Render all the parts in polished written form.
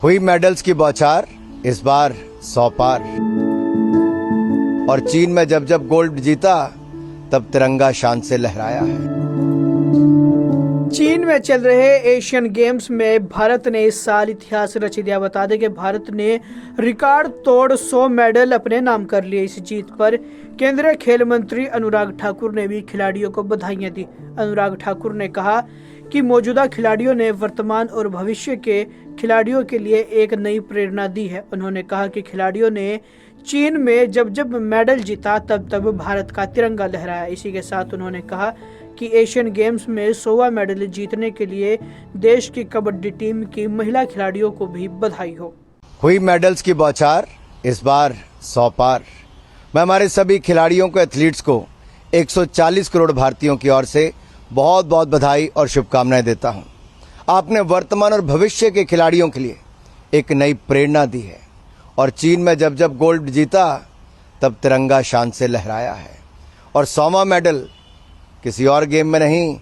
हुई मेडल्स की बौछार इस बार 100 पार। और चीन में जब जब गोल्ड जीता तब तिरंगा शान से लहराया है। चीन में चल रहे एशियन गेम्स में भारत ने इस साल इतिहास रच दिया। बता दें कि भारत ने रिकॉर्ड तोड़ 100 मेडल अपने नाम कर लिए। इस जीत पर केंद्रीय खेल मंत्री अनुराग ठाकुर ने भी खिलाड़ियों को बधाइयां दी। अनुराग ठाकुर ने कहा कि मौजूदा खिलाड़ियों ने वर्तमान और भविष्य के खिलाड़ियों के लिए एक नई प्रेरणा दी है। उन्होंने कहा कि खिलाड़ियों ने चीन में जब जब मेडल जीता तब तब भारत का तिरंगा लहराया। इसी के साथ उन्होंने कहा कि एशियन गेम्स में 100वां मेडल जीतने के लिए देश की कबड्डी टीम की महिला खिलाड़ियों को भी बधाई हो। हुई मेडल्स की बौछार इस बार 100 पार। मैं हमारे सभी खिलाड़ियों को, एथलीट्स को 140 करोड़ भारतीयों की ओर से बहुत बहुत बधाई और शुभकामनाएं देता हूं। आपने वर्तमान और भविष्य के खिलाड़ियों के लिए एक नई प्रेरणा दी है और चीन में जब जब गोल्ड जीता तब तिरंगा शान से लहराया है। और 100वां मेडल किसी और गेम में नहीं,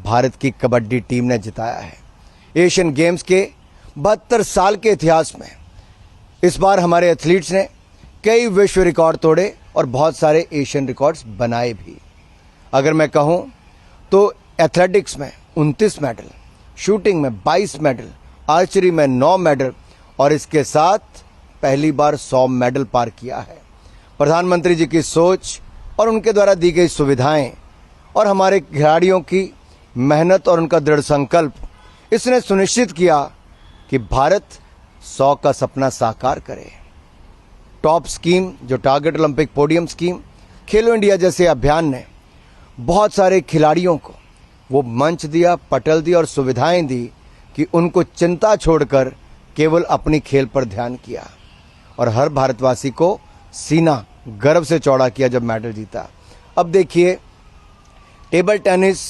भारत की कबड्डी टीम ने जिताया है। एशियन गेम्स के 72 साल के इतिहास में इस बार हमारे एथलीट्स ने कई विश्व रिकॉर्ड तोड़े और बहुत सारे एशियन रिकॉर्ड्स बनाए भी। अगर मैं कहूं तो एथलेटिक्स में 29 मेडल, शूटिंग में 22 मेडल, आर्चरी में 9 मेडल और इसके साथ पहली बार 100 मेडल पार किया है। प्रधानमंत्री जी की सोच और उनके द्वारा दी गई सुविधाएं और हमारे खिलाड़ियों की मेहनत और उनका दृढ़ संकल्प, इसने सुनिश्चित किया कि भारत 100 का सपना साकार करे। टॉप स्कीम जो टारगेट ओलंपिक पोडियम स्कीम, खेलो इंडिया जैसे अभियान ने बहुत सारे खिलाड़ियों को वो मंच दिया, पटल दी और सुविधाएं दी कि उनको चिंता छोड़कर केवल अपनी खेल पर ध्यान किया और हर भारतवासी को सीना गर्व से चौड़ा किया जब मेडल जीता। अब देखिए, टेबल टेनिस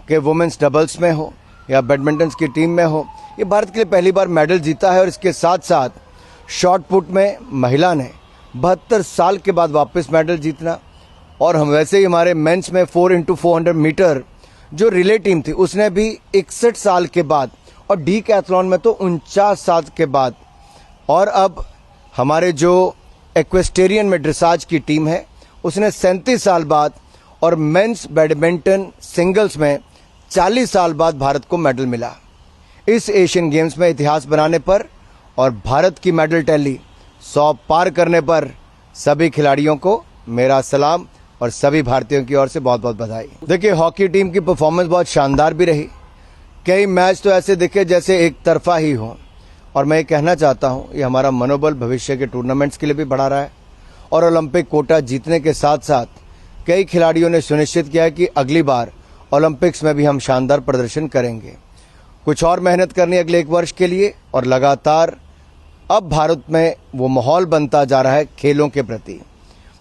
के वुमेन्स डबल्स में हो या बैडमिंटन की टीम में हो, ये भारत के लिए पहली बार मेडल जीता है। और इसके साथ साथ शॉट पुट में महिला ने 72 साल के बाद वापस मेडल जीतना। और हम वैसे ही हमारे मेंस में 4x400 मीटर जो रिले टीम थी उसने भी 61 साल के बाद, और डीकैथलॉन में तो 49 साल के बाद, और अब हमारे जो एक्वेस्टेरियन में ड्रेसाज की टीम है उसने 37 साल बाद, और मेंस बैडमिंटन सिंगल्स में 40 साल बाद भारत को मेडल मिला। इस एशियन गेम्स में इतिहास बनाने पर और भारत की मेडल टैली 100 पार करने पर सभी खिलाड़ियों को मेरा सलाम और सभी भारतीयों की ओर से बहुत बहुत बधाई। देखिए, हॉकी टीम की परफॉर्मेंस बहुत शानदार भी रही। कई मैच तो ऐसे दिखे जैसे एक तरफा ही हो, और मैं ये कहना चाहता हूँ ये हमारा मनोबल भविष्य के टूर्नामेंट्स के लिए भी बढ़ा रहा है। और ओलंपिक कोटा जीतने के साथ साथ कई खिलाड़ियों ने सुनिश्चित किया है कि अगली बार ओलंपिक्स में भी हम शानदार प्रदर्शन करेंगे। कुछ और मेहनत करनी अगले 1 वर्ष के लिए, और लगातार अब भारत में वो माहौल बनता जा रहा है खेलों के प्रति।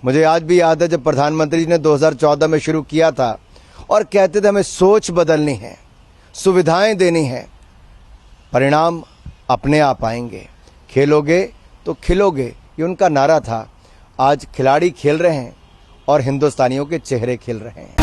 मुझे आज भी याद है जब प्रधानमंत्री जी ने 2014 में शुरू किया था और कहते थे हमें सोच बदलनी है, सुविधाएं देनी है, परिणाम अपने आप आएंगे, खेलोगे तो खिलोगे, ये उनका नारा था। आज खिलाड़ी खेल रहे हैं और हिंदुस्तानियों के चेहरे खिल रहे हैं।